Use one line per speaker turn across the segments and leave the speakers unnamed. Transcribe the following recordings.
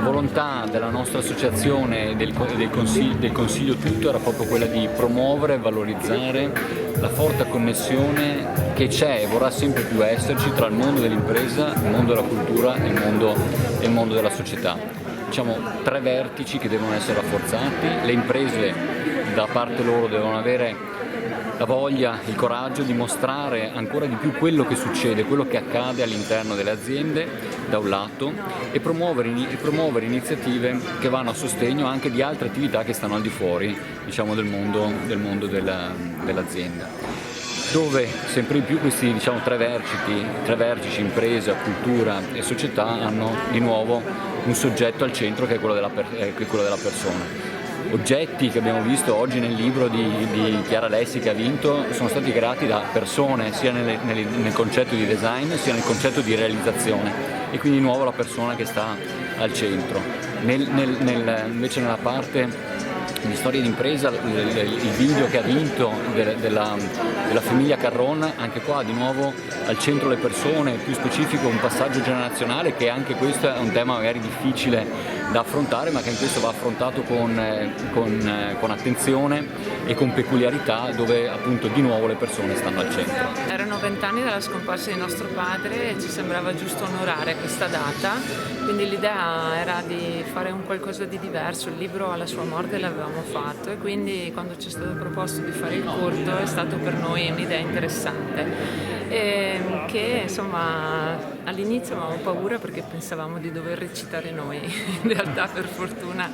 La volontà della nostra associazione e del Consiglio tutto era proprio quella di promuovere e valorizzare la forte connessione che c'è e vorrà sempre più esserci tra il mondo dell'impresa, il mondo della cultura e il mondo della società. Diciamo tre vertici che devono essere rafforzati. Le imprese da parte loro devono avere la voglia, il coraggio di mostrare ancora di più quello che succede, quello che accade all'interno delle aziende da un lato e promuovere iniziative che vanno a sostegno anche di altre attività che stanno al di fuori, diciamo, del mondo dell'azienda. Dove sempre di più questi tre vertici, impresa, cultura e società, hanno di nuovo un soggetto al centro che è quello della persona. Oggetti che abbiamo visto oggi nel libro di Chiara Lessi che ha vinto sono stati creati da persone sia nel concetto di design sia nel concetto di realizzazione e quindi di nuovo la persona che sta al centro. Invece nella parte di storia d'impresa, il video che ha vinto della famiglia Carron, anche qua di nuovo al centro le persone, più specifico un passaggio generazionale, che anche questo è un tema magari difficile da affrontare, ma che in questo va affrontato con attenzione e con peculiarità, dove appunto di nuovo le persone stanno al centro.
Erano 20 anni dalla scomparsa di nostro padre e ci sembrava giusto onorare questa data, quindi l'idea era di fare un qualcosa di diverso. Il libro alla sua morte l'avevamo fatto e quindi quando ci è stato proposto di fare il corto è stato per noi un'idea interessante. Che insomma all'inizio avevamo paura perché pensavamo di dover recitare noi, in realtà per fortuna,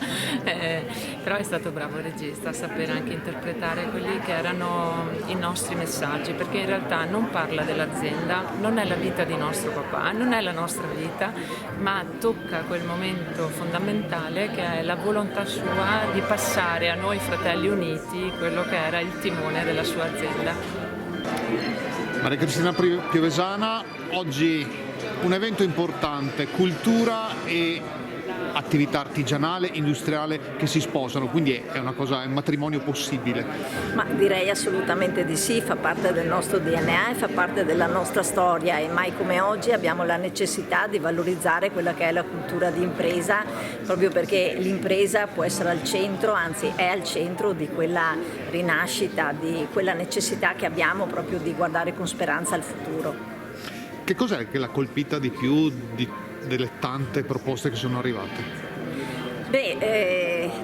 però è stato bravo il regista a sapere anche interpretare quelli che erano i nostri messaggi, perché in realtà non parla dell'azienda, non è la vita di nostro papà, non è la nostra vita, ma tocca quel momento fondamentale che è la volontà sua di passare a noi fratelli uniti quello che era il timone della sua azienda.
Maria Cristina Piovesana, oggi un evento importante, cultura e attività artigianale, industriale che si sposano, quindi è un matrimonio possibile.
Ma direi assolutamente di sì, fa parte del nostro DNA e fa parte della nostra storia e mai come oggi abbiamo la necessità di valorizzare quella che è la cultura di impresa, proprio perché l'impresa può essere al centro, anzi è al centro di quella rinascita, di quella necessità che abbiamo proprio di guardare con speranza al futuro.
Che cos'è che l'ha colpita di più delle tante proposte che sono arrivate?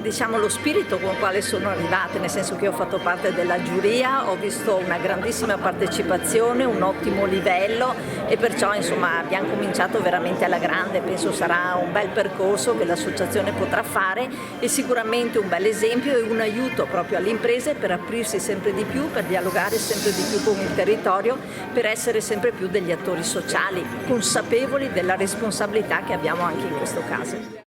Diciamo lo spirito con quale sono arrivate, nel senso che ho fatto parte della giuria, ho visto una grandissima partecipazione, un ottimo livello e perciò insomma abbiamo cominciato veramente alla grande. Penso sarà un bel percorso che l'associazione potrà fare e sicuramente un bel esempio e un aiuto proprio alle imprese per aprirsi sempre di più, per dialogare sempre di più con il territorio, per essere sempre più degli attori sociali, consapevoli della responsabilità che abbiamo anche in questo caso.